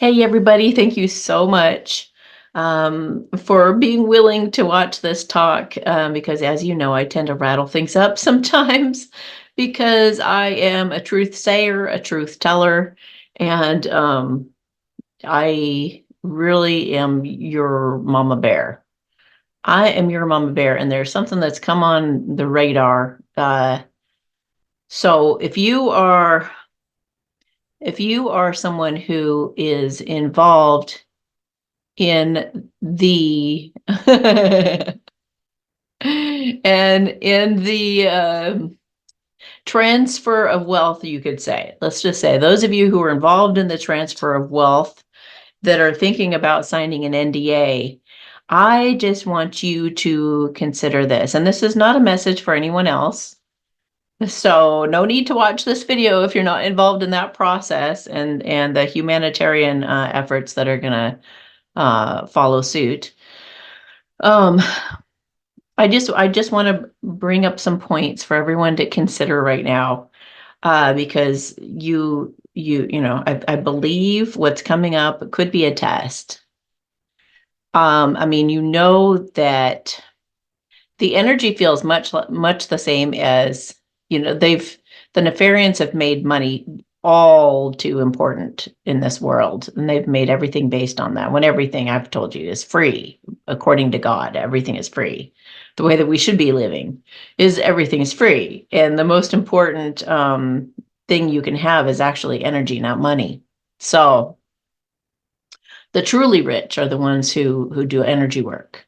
Hey, everybody. Thank you so much for being willing to watch this talk because, as you know, I tend to rattle things up sometimes because I am a truth sayer, a truth teller, and I really am your mama bear. I am your mama bear, and there's something that's come on the radar. So if you are someone who is involved in the and in the transfer of wealth, you could say. Let's just say those of you who are involved in the transfer of wealth that are thinking about signing an NDA, I just want you to consider this. And this is not a message for anyone else. So no need to watch this video if you're not involved in that process and the humanitarian efforts that are going to follow suit. Um, I just want to bring up some points for everyone to consider right now, because I believe what's coming up could be a test. I mean, you know that the energy feels much the same as, the Nefarians have made money all too important in this world, and they've made everything based on that. When everything I've told you is free, according to God, everything is free. The way that we should be living is everything is free, and the most important thing you can have is actually energy, not money. So the truly rich are the ones who do energy work.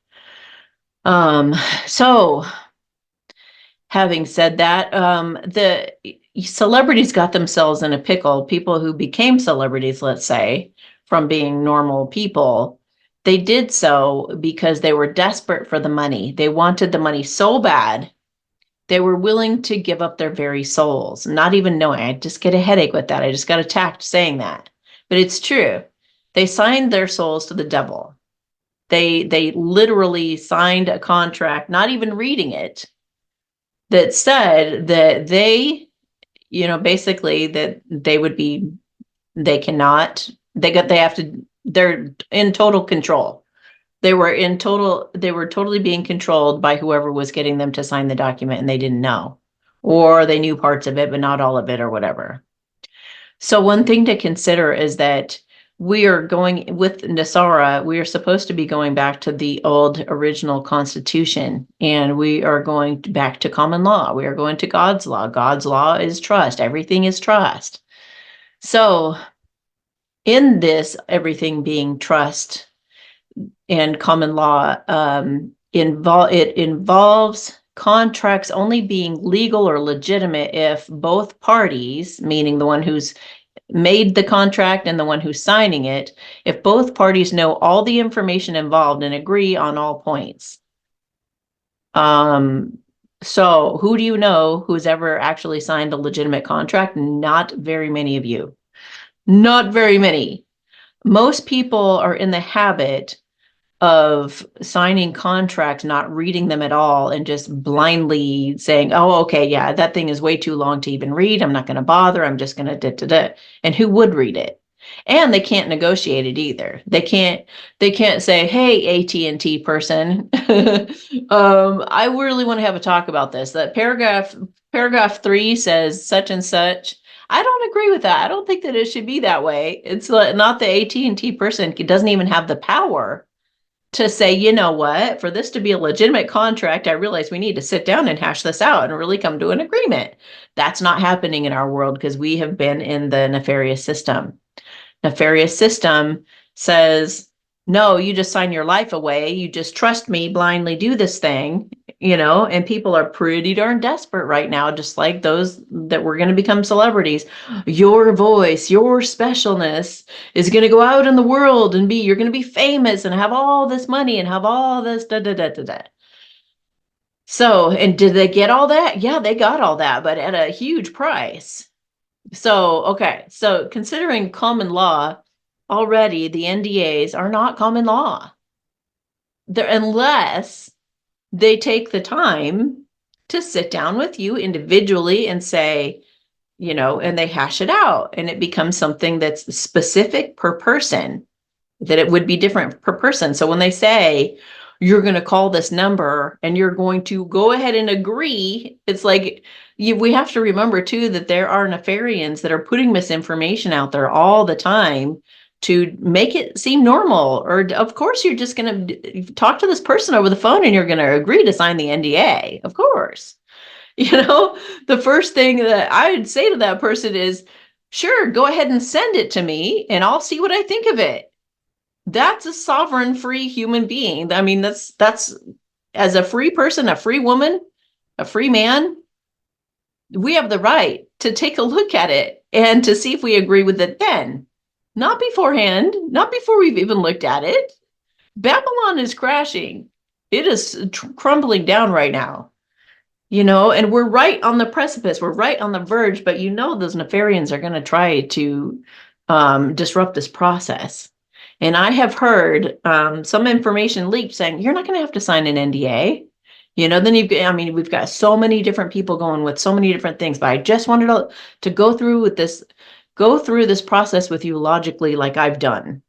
Um, so Having said that, the celebrities got themselves in a pickle. People who became celebrities, let's say, from being normal people, they did so because they were desperate for the money. They wanted the money so bad, they were willing to give up their very souls, not even knowing. I just get a headache with that. I just got attacked saying that. But it's true. They signed their souls to the devil. They literally signed a contract, not even reading it, that said that basically that they have to, they're in total control. They were totally being controlled by whoever was getting them to sign the document, and they didn't know, or they knew parts of it, but not all of it or whatever. So one thing to consider is that we are going with Nasara, we are supposed to be going back to the old original Constitution, and we are going back to common law. We are going to God's law. God's law is trust. Everything is trust. So in this, everything being trust and common law, it involves contracts only being legal or legitimate if both parties, meaning the one who's made the contract and the one who's signing it, if both parties know all the information involved and agree on all points. So who do you know who's ever actually signed a legitimate contract? Not very many of you. Not very many. Most people are in the habit of signing contracts, not reading them at all, and just blindly saying, oh, okay, yeah, that thing is way too long to even read. I'm not going to bother. I'm just going to da-da-da. And who would read it? And they can't negotiate it either. They can't say, hey, AT&T person, I really want to have a talk about this. That paragraph 3 says such and such. I don't agree with that. I don't think that it should be that way. It's not the AT&T person. It doesn't even have the power to say, you know what, for this to be a legitimate contract, I realize we need to sit down and hash this out and really come to an agreement. That's not happening in our world because we have been in the nefarious system. Nefarious system says, no, you just sign your life away. You just trust me, blindly do this thing, and people are pretty darn desperate right now, just like those that were going to become celebrities. Your voice, your specialness is going to go out in the world and you're going to be famous and have all this money and have all this da da da da da. So, and did they get all that? Yeah, they got all that, but at a huge price. So, okay. So considering common law, already the NDAs are not common law. Unless they take the time to sit down with you individually and say, and they hash it out, and it becomes something that's specific per person, that it would be different per person. So when they say, you're going to call this number and you're going to go ahead and agree, it's like, we have to remember too that there are nefarians that are putting misinformation out there all the time to make it seem normal. Or of course you're just going to talk to this person over the phone and you're going to agree to sign the NDA. Of course. The first thing that I would say to that person is, sure, go ahead and send it to me and I'll see what I think of it. That's a sovereign, free human being. I mean, that's as a free person, a free woman, a free man, we have the right to take a look at it and to see if we agree with it then, not beforehand, not before we've even looked at it. Babylon is crashing. It is crumbling down right now, and we're right on the precipice. We're right on the verge, but those nefarians are going to try to disrupt this process. And I have heard some information leaked saying, you're not going to have to sign an NDA. Then we've got so many different people going with so many different things, but I just wanted to go through this process with you logically, like I've done,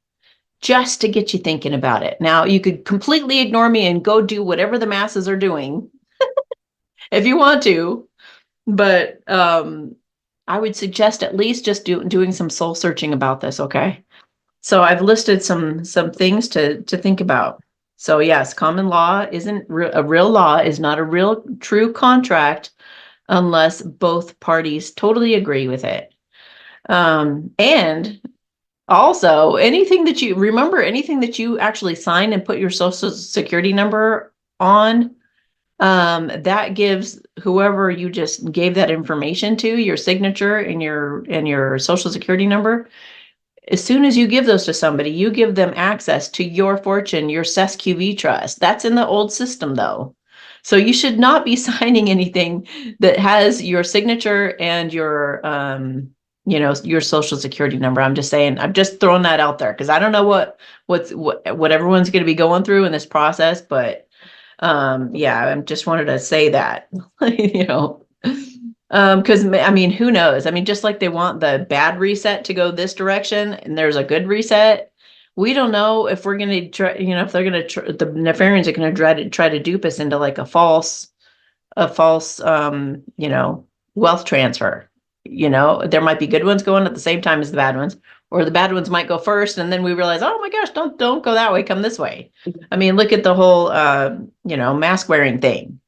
just to get you thinking about it. Now, you could completely ignore me and go do whatever the masses are doing if you want to, but I would suggest at least just doing some soul searching about this, okay? So I've listed some things to think about. So yes, common law isn't a real law, is not a real true contract unless both parties totally agree with it. And also anything that you actually sign and put your social security number on, that gives whoever you just gave that information to, your signature and your social security number. As soon as you give those to somebody, you give them access to your fortune, your SESQV trust. That's in the old system, though. So you should not be signing anything that has your signature and your social security number. I'm just saying, I'm just throwing that out there because I don't know what everyone's going to be going through in this process, but I just wanted to say that, because who knows? Just like they want the bad reset to go this direction and there's a good reset, we don't know if we're going to try, if they're going to, the nefarians are going to try to dupe us into like a false, wealth transfer. There might be good ones going at the same time as the bad ones, or the bad ones might go first. And then we realize, oh my gosh, don't go that way. Come this way. Look at the whole, mask wearing thing.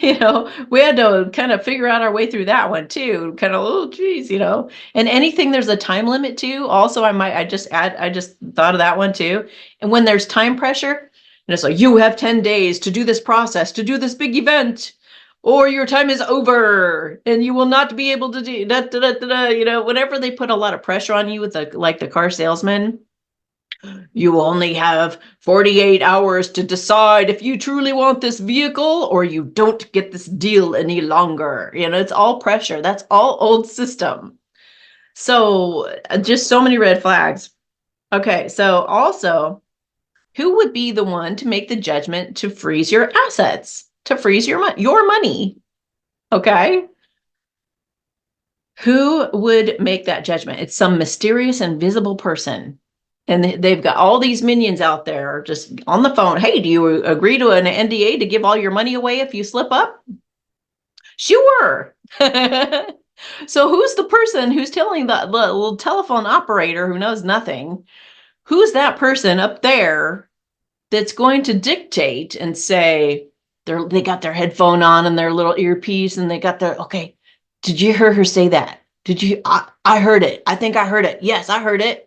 We had to kind of figure out our way through that one too. Kind of, oh, geez, and anything there's a time limit to. Also, I just thought of that one too. And when there's time pressure, and it's like, you have 10 days to do this process, to do this big event, or your time is over and you will not be able to do whenever they put a lot of pressure on you with the car salesman. You only have 48 hours to decide if you truly want this vehicle or you don't get this deal any longer. It's all pressure. That's all old system. So just so many red flags. Okay, so also, who would be the one to make the judgment to freeze your assets, to freeze your money? Okay. Who would make that judgment? It's some mysterious, invisible person. And they've got all these minions out there just on the phone. Hey, do you agree to an NDA to give all your money away if you slip up? Sure. So who's the person who's telling the little telephone operator who knows nothing? Who's that person up there that's going to dictate and say, they got their headphone on and their little earpiece and they got their, okay, did you hear her say that? Did you? I heard it. I think I heard it. Yes, I heard it.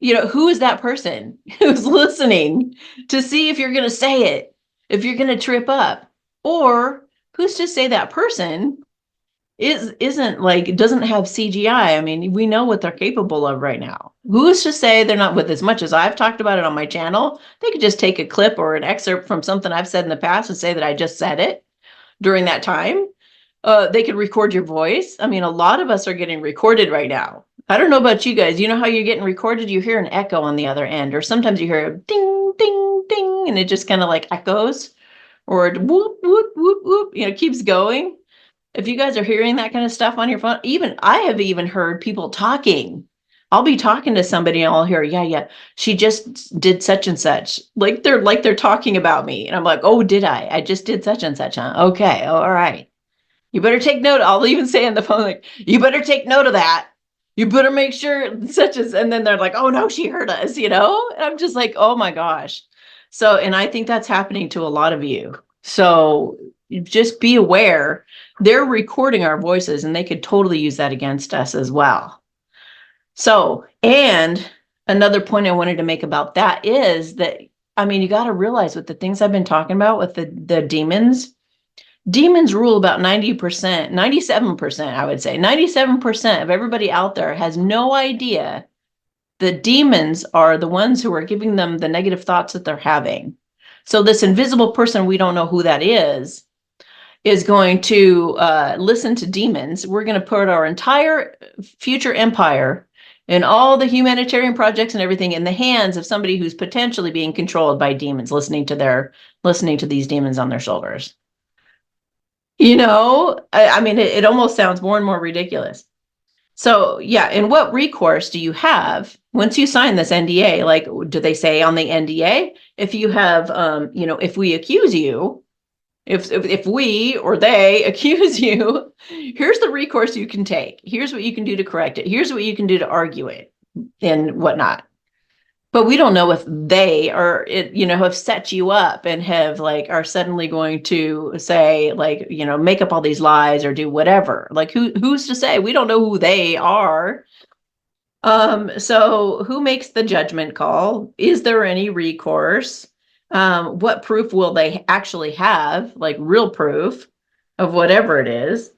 Who is that person who's listening to see if you're going to say it, if you're going to trip up? Or who's to say that person isn't like, doesn't have CGI? We know what they're capable of right now. Who's to say they're not, with as much as I've talked about it on my channel, they could just take a clip or an excerpt from something I've said in the past and say that I just said it during that time. They could record your voice. A lot of us are getting recorded right now. I don't know about you guys. You know how you're getting recorded? You hear an echo on the other end, or sometimes you hear a ding, ding, ding, and it just kind of like echoes, or whoop, whoop, whoop, whoop, keeps going. If you guys are hearing that kind of stuff on your phone, even I have even heard people talking. I'll be talking to somebody and I'll hear, yeah, she just did such and such. Like they're talking about me. And I'm like, oh, did I? I just did such and such, huh? Okay, all right. You better take note. I'll even say on the phone, like, you better take note of that. You better make sure such as, and then they're like, oh no, she heard us, And I'm just like, oh my gosh. So, and I think that's happening to a lot of you. So just be aware they're recording our voices and they could totally use that against us as well. So, and another point I wanted to make about that is that, I mean, you got to realize with the things I've been talking about with the demons rule about 90%, 97%, I would say. 97% of everybody out there has no idea the demons are the ones who are giving them the negative thoughts that they're having. So this invisible person, we don't know who that is going to listen to demons. We're going to put our entire future empire and all the humanitarian projects and everything in the hands of somebody who's potentially being controlled by demons, listening to these demons on their shoulders. I mean, it almost sounds more and more ridiculous. So yeah, and what recourse do you have once you sign this NDA? Like, do they say on the NDA, if you have, if we accuse you, if we or they accuse you, here's the recourse you can take. Here's what you can do to correct it. Here's what you can do to argue it and whatnot. But we don't know if they are, have set you up and have are suddenly going to say make up all these lies or do whatever. Like who's to say? We don't know who they are. So who makes the judgment call? Is there any recourse? What proof will they actually have? Like real proof of whatever it is.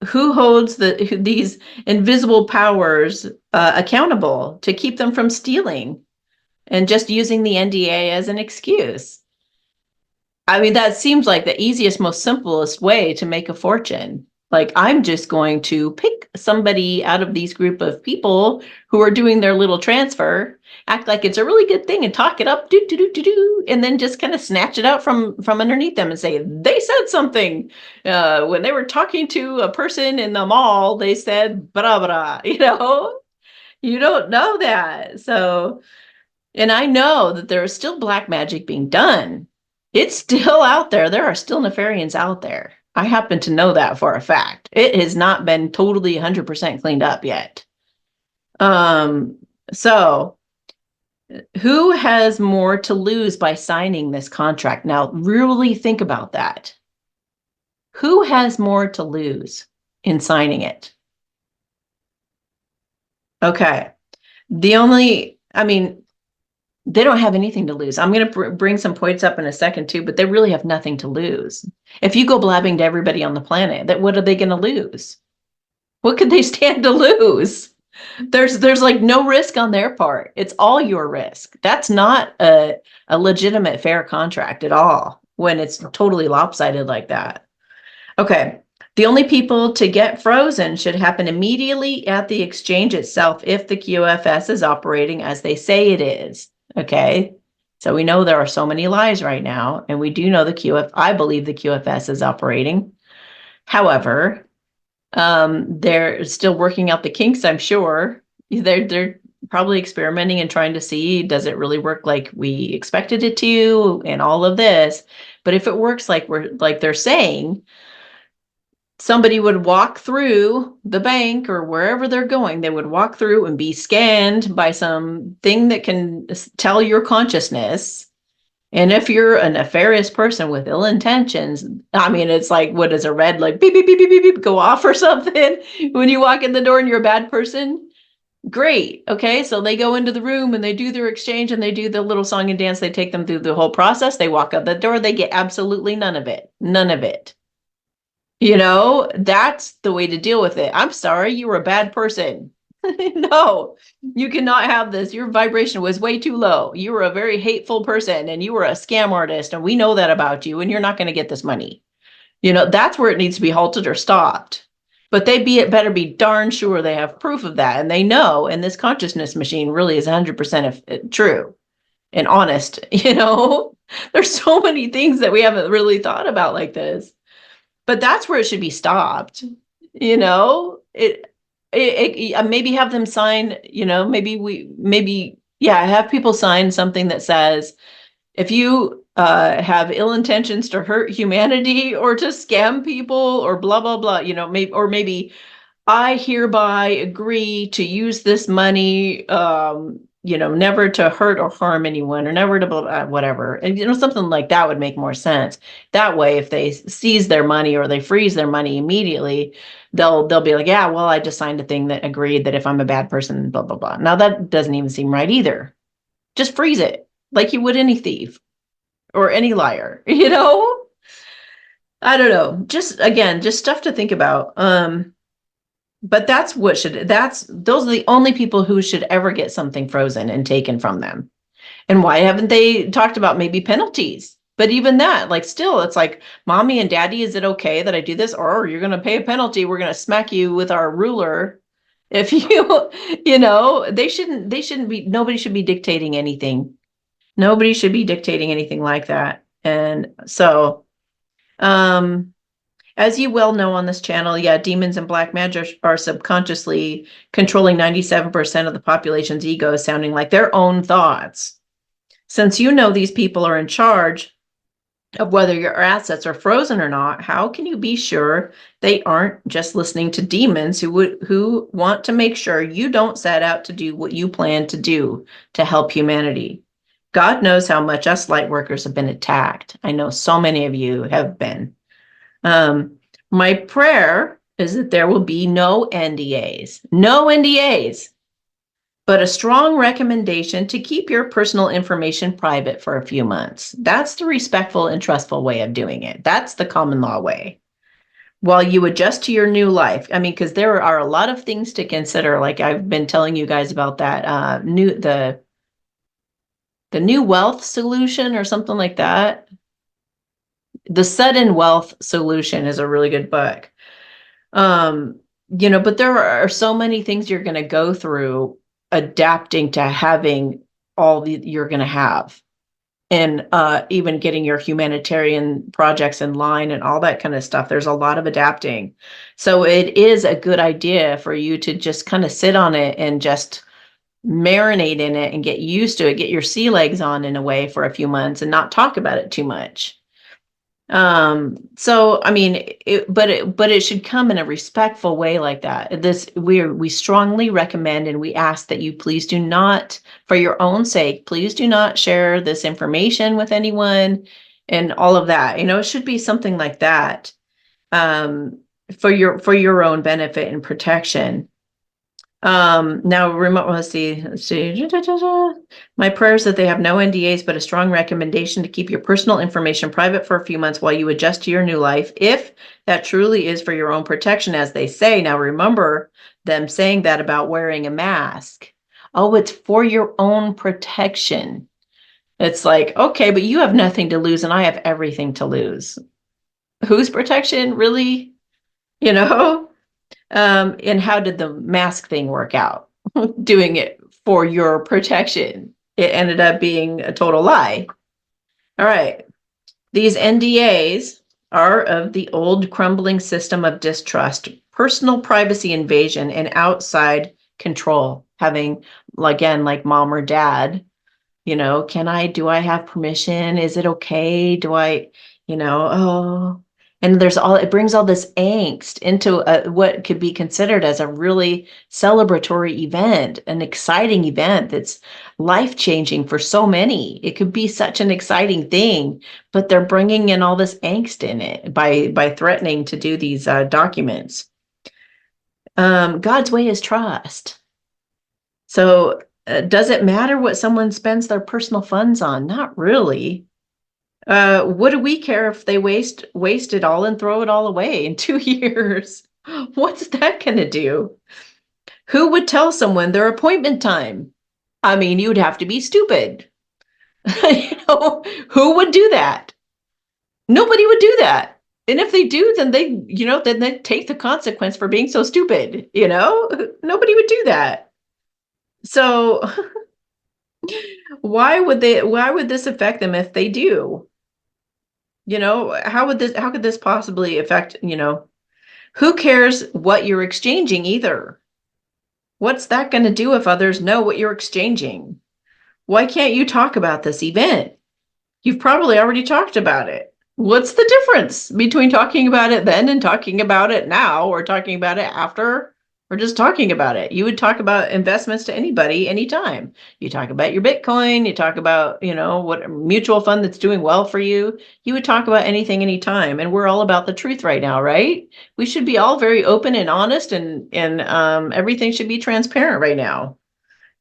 Who holds these invisible powers accountable to keep them from stealing and just using the NDA as an excuse? I mean, that seems like the easiest, most simplest way to make a fortune. Like, I'm just going to pick somebody out of these group of people who are doing their little transfer, act like it's a really good thing and talk it up, and then just kind of snatch it out from underneath them and say, they said something. When they were talking to a person in the mall, they said, blah, blah, you don't know that. So, and I know that there is still black magic being done. It's still out there. There are still Nefarians out there. I happen to know that for a fact. It has not been totally 100% cleaned up yet. So who has more to lose by signing this contract? Now, really think about that. Who has more to lose in signing it? Okay. They don't have anything to lose. I'm going to bring some points up in a second too, but they really have nothing to lose. If you go blabbing to everybody on the planet, what are they going to lose? What could they stand to lose? There's no risk on their part. It's all your risk. That's not a legitimate fair contract at all when it's totally lopsided like that. Okay. The only people to get frozen should happen immediately at the exchange itself if the QFS is operating as they say it is. Okay. So we know there are so many lies right now, and we do know I believe the QFS is operating. However, they're still working out the kinks, I'm sure. They're probably experimenting and trying to see, does it really work like we expected it to, and all of this. But if it works like they're saying, somebody would walk through the bank or wherever they're going, they would walk through and be scanned by some thing that can tell your consciousness. And if you're a nefarious person with ill intentions, I mean, it's like, what is a red, like beep, beep, beep, beep, beep, beep, go off or something when you walk in the door and you're a bad person? Great. Okay. So they go into the room and they do their exchange and they do the little song and dance. They take them through the whole process. They walk out the door. They get absolutely none of it. None of it. That's the way to deal with it. I'm sorry, you were a bad person. No, you cannot have this. Your vibration was way too low. You were a very hateful person and you were a scam artist, and we know that about you, and you're not going to get this money. That's where it needs to be halted or stopped. But better be darn sure they have proof of that, and they know, and this consciousness machine really is 100% true and honest. There's so many things that we haven't really thought about like this. But that's where it should be stopped. You know, maybe have them sign, yeah, have people sign something that says, if you have ill intentions to hurt humanity or to scam people or blah, blah, blah, maybe I hereby agree to use this money, never to hurt or harm anyone or never to whatever. And, something like that would make more sense. That way, if they seize their money or they freeze their money immediately, they'll be like, yeah, well, I just signed a thing that agreed that if I'm a bad person, blah, blah, blah. Now that doesn't even seem right either. Just freeze it like you would any thief or any liar, I don't know. Just again, just stuff to think about. But those are the only people who should ever get something frozen and taken from them. And why haven't they talked about maybe penalties? But even that, like, still, it's like, mommy and daddy, is it okay that I do this? Or you're going to pay a penalty. We're going to smack you with our ruler. If you, they shouldn't be, nobody should be dictating anything. Nobody should be dictating anything like that. And so, as you well know on this channel, yeah, demons and black magic are subconsciously controlling 97% of the population's ego, sounding like their own thoughts. Since you know these people are in charge of whether your assets are frozen or not, how can you be sure they aren't just listening to demons who want to make sure you don't set out to do what you plan to do to help humanity? God knows how much us light workers have been attacked. I know so many of you have been. My prayer is that there will be no NDAs, but a strong recommendation to keep your personal information private for a few months. That's the respectful and trustful way of doing it. That's the common law way. While you adjust to your new life. I mean, because there are a lot of things to consider. Like I've been telling you guys about that the new wealth solution or something like that. The Sudden Wealth Solution is a really good book. But there are so many things you're going to go through adapting to having you're going to have, and even getting your humanitarian projects in line and all that kind of stuff. There's a lot of adapting. So it is a good idea for you to just kind of sit on it and just marinate in it and get used to it, get your sea legs on in a way for a few months and not talk about it too much. So I mean, but it should come in a respectful way like that. We strongly recommend and we ask that you please do not, for your own sake, please do not share this information with anyone and all of that. It should be something like that, for your own benefit and protection. Now let's see. My prayer is that they have no NDAs, but a strong recommendation to keep your personal information private for a few months while you adjust to your new life, if that truly is for your own protection, as they say. Now, remember them saying that about wearing a mask. Oh, it's for your own protection. It's like, okay, but you have nothing to lose and I have everything to lose. Whose protection, really? And how did the mask thing work out? Doing it for your protection. It ended up being a total lie. All right. These NDAs are of the old crumbling system of distrust, personal privacy invasion, and outside control. Having, again, like mom or dad, do I have permission? Is it okay? Do I, oh, and it brings all this angst into what could be considered as a really celebratory event, an exciting event that's life-changing for so many. It could be such an exciting thing, but they're bringing in all this angst in it by threatening to do these documents. God's way is trust. So does it matter what someone spends their personal funds on? Not really. What do we care if they waste it all and throw it all away in 2 years? What's that gonna do? Who would tell someone their appointment time? I mean, you'd have to be stupid. Who would do that? Nobody would do that. And if they do, then they take the consequence for being so stupid. Nobody would do that. So why would this affect them if they do? How could this possibly affect, who cares what you're exchanging either? What's that going to do if others know what you're exchanging? Why can't you talk about this event? You've probably already talked about it. What's the difference between talking about it then and talking about it now, or talking about it after, or just talking about it? You would talk about investments to anybody, anytime. You talk about your Bitcoin, you talk about, what mutual fund that's doing well for you. You would talk about anything, anytime. And we're all about the truth right now, right? We should be all very open and honest, and everything should be transparent right now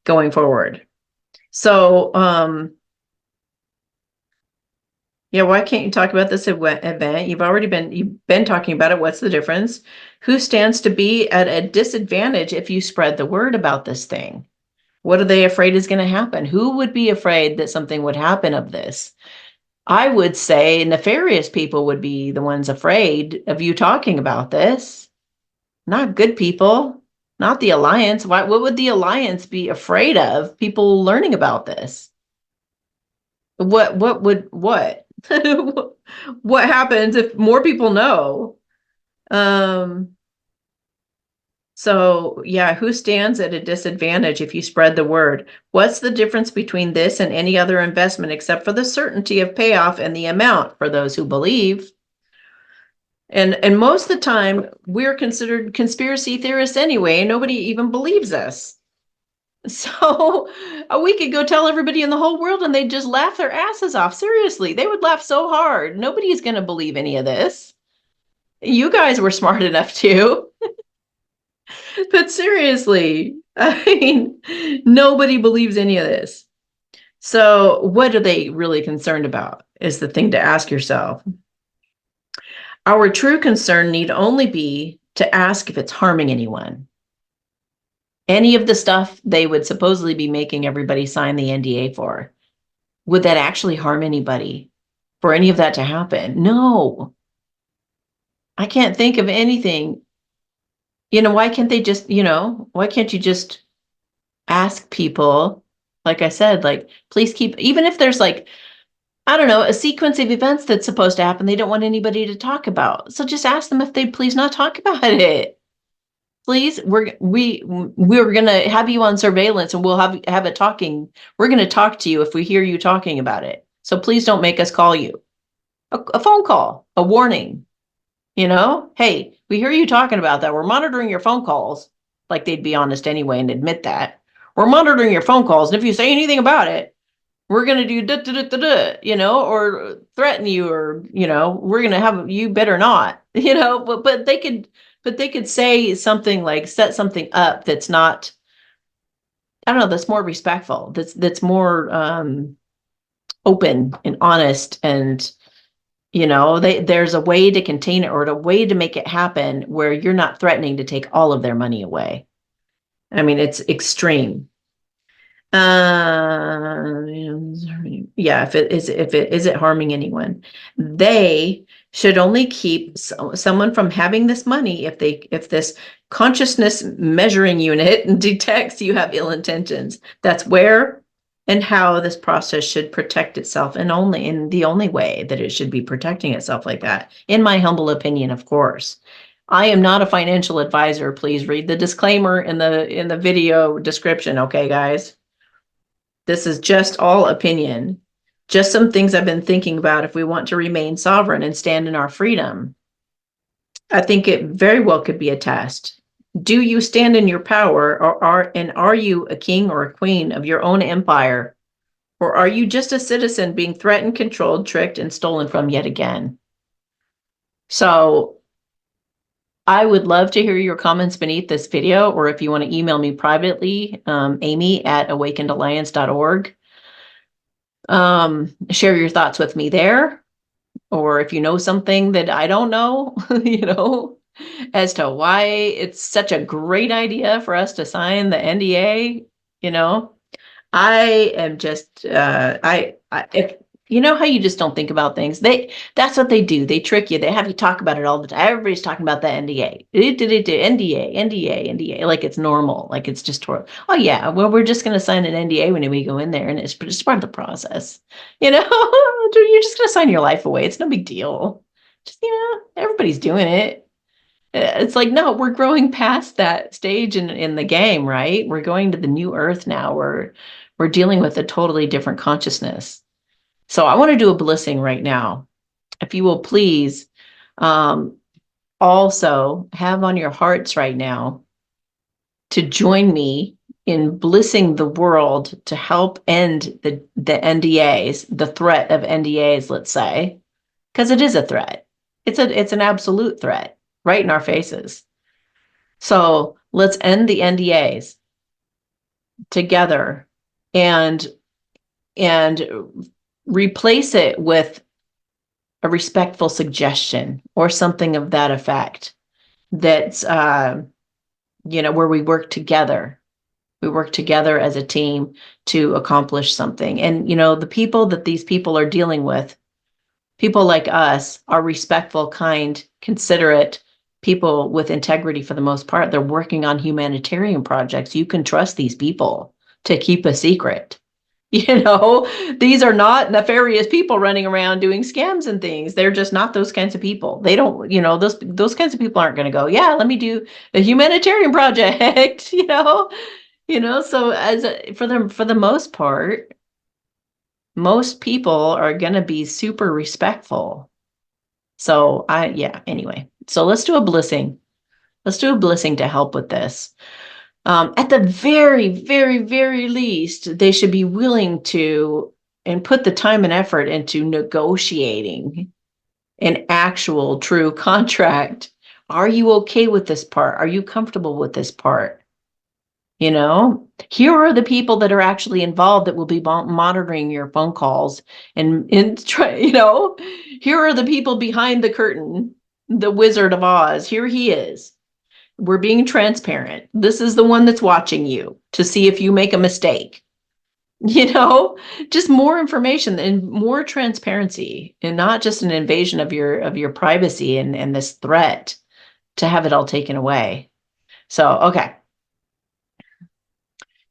going forward. So, yeah, why can't you talk about this event? You've been talking about it. What's the difference? Who stands to be at a disadvantage if you spread the word about this thing? What are they afraid is going to happen? Who would be afraid that something would happen of this? I would say nefarious people would be the ones afraid of you talking about this, not good people, not the Alliance. What would the Alliance be afraid of people learning about this? What what happens if more people know? Um, so yeah, who stands at a disadvantage if you spread the word? What's the difference between this and any other investment except for the certainty of payoff and the amount for those who believe? And most of the time we're considered conspiracy theorists anyway. Nobody even believes us. So we could go tell everybody in the whole world and they'd just laugh their asses off. Seriously, they would laugh so hard. Nobody's going to believe any of this. You guys were smart enough to. But seriously, I mean, nobody believes any of this. So what are they really concerned about is the thing to ask yourself. Our true concern need only be to ask if it's harming anyone. Any of the stuff they would supposedly be making everybody sign the NDA for, would that actually harm anybody for any of that to happen? No. I can't think of anything. Why can't they just, why can't you just ask people, like I said, like, please keep, even if there's like, I don't know, a sequence of events that's supposed to happen they don't want anybody to talk about. So just ask them if they'd please not talk about it. Please, we're gonna have you on surveillance and we'll have it talking. We're gonna talk to you if we hear you talking about it. So please don't make us call you. A phone call, a warning, hey, we hear you talking about that. We're monitoring your phone calls. Like they'd be honest anyway and admit that. We're monitoring your phone calls. And if you say anything about it, we're going to do da, da, da, da, da, or threaten you, or, we're going to have, you better not, but they could say something like, set something up that's not, I don't know, that's more respectful, that's more open and honest, and there's a way to contain it, or a way to make it happen where you're not threatening to take all of their money away. I mean, it's extreme. Yeah, if it is it harming anyone? They should only keep someone from having this money if this consciousness measuring unit detects you have ill intentions. That's where and how this process should protect itself, and only in the only way that it should be protecting itself like that, in my humble opinion, of course. I am not a financial advisor. Please read the disclaimer in the video description, okay, guys? This is just all opinion. Just some things I've been thinking about if we want to remain sovereign and stand in our freedom. I think it very well could be a test. Do you stand in your power, are you a king or a queen of your own empire? Or are you just a citizen being threatened, controlled, tricked, and stolen from yet again? So I would love to hear your comments beneath this video, or if you want to email me privately, amy@awakenedalliance.org. Share your thoughts with me there. Or if you know something that I don't know, as to why it's such a great idea for us to sign the NDA, I am just, if You know how you just don't think about things? That's what they do. They trick you. They have you talk about it all the time. Everybody's talking about the NDA. NDA, NDA, NDA. Like it's normal. Like it's just, oh yeah, well, we're just going to sign an NDA when we go in there, and it's just part of the process. You know, you're just going to sign your life away. It's no big deal. Just, everybody's doing it. It's like, no, we're growing past that stage in the game, right? We're going to the new earth now. We're dealing with a totally different consciousness. So I want to do a blissing right now. If you will please also have on your hearts right now to join me in blissing the world to help end the NDAs, the threat of NDAs, let's say, because it is a threat. It's an absolute threat right in our faces. So let's end the NDAs together and replace it with a respectful suggestion or something of that effect. That's where we work together. We work together as a team to accomplish something. And the people that these people are dealing with, people like us, are respectful, kind, considerate people with integrity for the most part. They're working on humanitarian projects. You can trust these people to keep a secret. These are not nefarious people running around doing scams and things. They're just not those kinds of people. They don't, those kinds of people aren't going to go, yeah, let me do a humanitarian project, so for the most part, most people are going to be super respectful. So anyway, so let's do a blissing. Let's do a blissing to help with this. At the very, very, very least, they should be willing to and put the time and effort into negotiating an actual true contract. Are you okay with this part? Are you comfortable with this part? Here are the people that are actually involved that will be monitoring your phone calls and try, here are the people behind the curtain, the Wizard of Oz. Here he is. We're being transparent. This is the one that's watching you to see if you make a mistake. Just more information and more transparency, and not just an invasion of your privacy and this threat to have it all taken away. So, okay.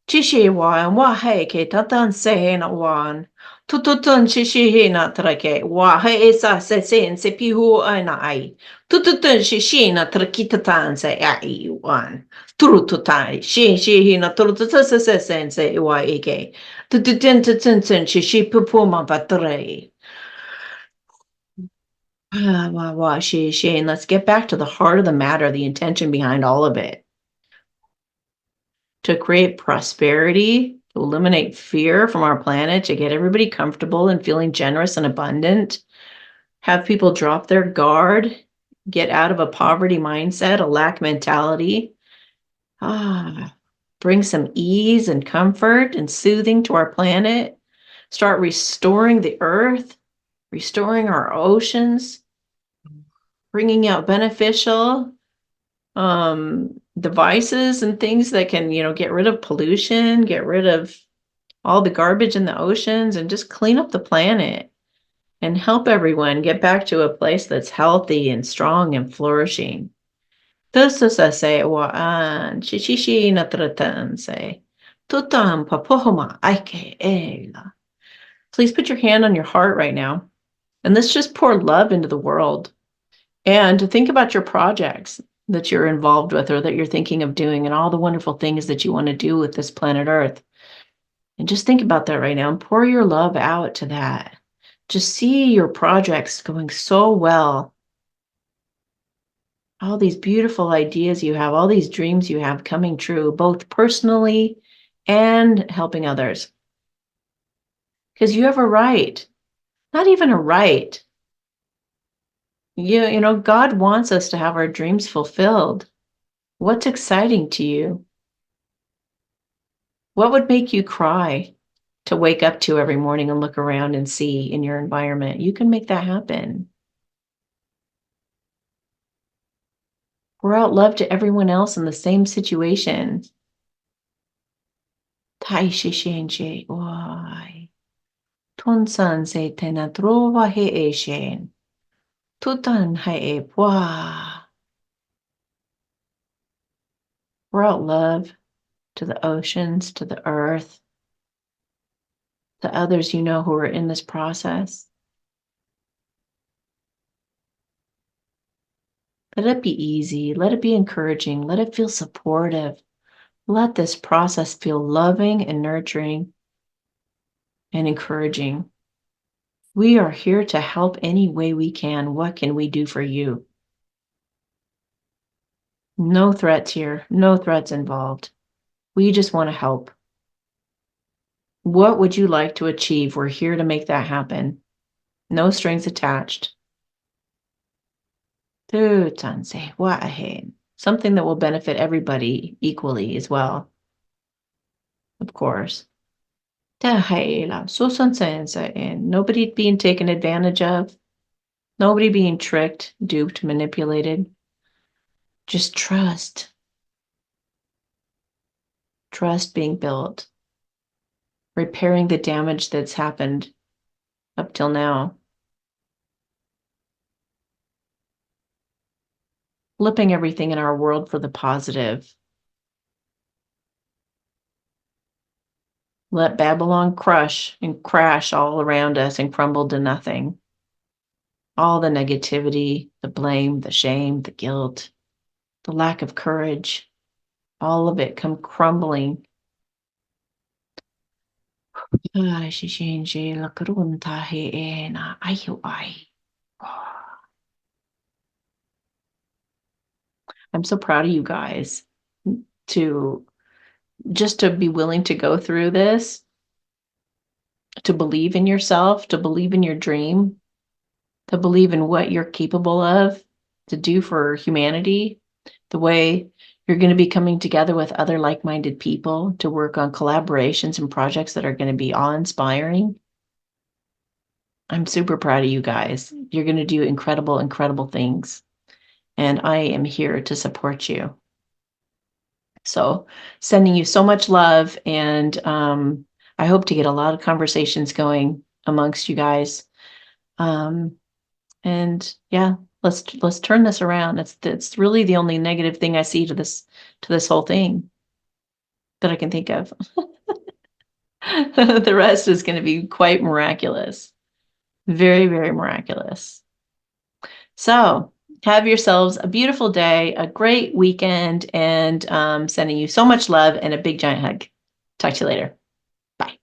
继续玩，我还可以单单say na玩，突突突继续那trake，我还sa se sen se pihu na ai，突突突继续那 trakita tan se ai wan，突突太继续那突突突se sen se wa eke，突突突突突突继续pupu ma battery。Wow, Shane, let's get back to the heart of the matter, the intention behind all of it. To create prosperity, to eliminate fear from our planet, to get everybody comfortable and feeling generous and abundant, have people drop their guard, get out of a poverty mindset, a lack mentality, bring some ease and comfort and soothing to our planet, start restoring the earth, restoring our oceans, bringing out beneficial devices and things that can, get rid of pollution, get rid of all the garbage in the oceans, and just clean up the planet and help everyone get back to a place that's healthy and strong and flourishing. Please put your hand on your heart right now, and let's just pour love into the world. And to think about your projects that you're involved with or that you're thinking of doing and all the wonderful things that you want to do with this planet Earth. And just think about that right now and pour your love out to that. Just see your projects going so well. All these beautiful ideas you have, all these dreams you have coming true, both personally and helping others. Because you have a right, not even a right. God wants us to have our dreams fulfilled. What's exciting to you? What would make you cry to wake up to every morning and look around and see in your environment? You can make that happen. Pour out love to everyone else in the same situation. Tonsan se tena trova he e shen. Tutan he e pwa. Pour out love to the oceans, to the earth, to others you know who are in this process. Let it be easy. Let it be encouraging. Let it feel supportive. Let this process feel loving and nurturing and encouraging. We are here to help any way we can. What can we do for you? No threats here. No threats involved. We just want to help. What would you like to achieve? We're here to make that happen. No strings attached. Something that will benefit everybody equally as well. Of course. Nobody being taken advantage of. Nobody being tricked, duped, manipulated. Just trust. Trust being built. Repairing the damage that's happened up till now. Flipping everything in our world for the positive. Let Babylon crush and crash all around us and crumble to nothing. All the negativity, the blame, the shame, the guilt, the lack of courage, all of it come crumbling. I'm so proud of you guys to be willing to go through this, to believe in yourself, to believe in your dream, to believe in what you're capable of to do for humanity, the way you're going to be coming together with other like-minded people to work on collaborations and projects that are going to be awe-inspiring. I'm super proud of you guys. You're going to do incredible, incredible things. And I am here to support you. So sending you so much love, and I hope to get a lot of conversations going amongst you guys. And yeah, let's turn this around. It's really the only negative thing I see to this whole thing that I can think of. The rest is going to be quite miraculous. Very, very miraculous. So have yourselves a beautiful day, a great weekend, and sending you so much love and a big giant hug. Talk to you later. Bye.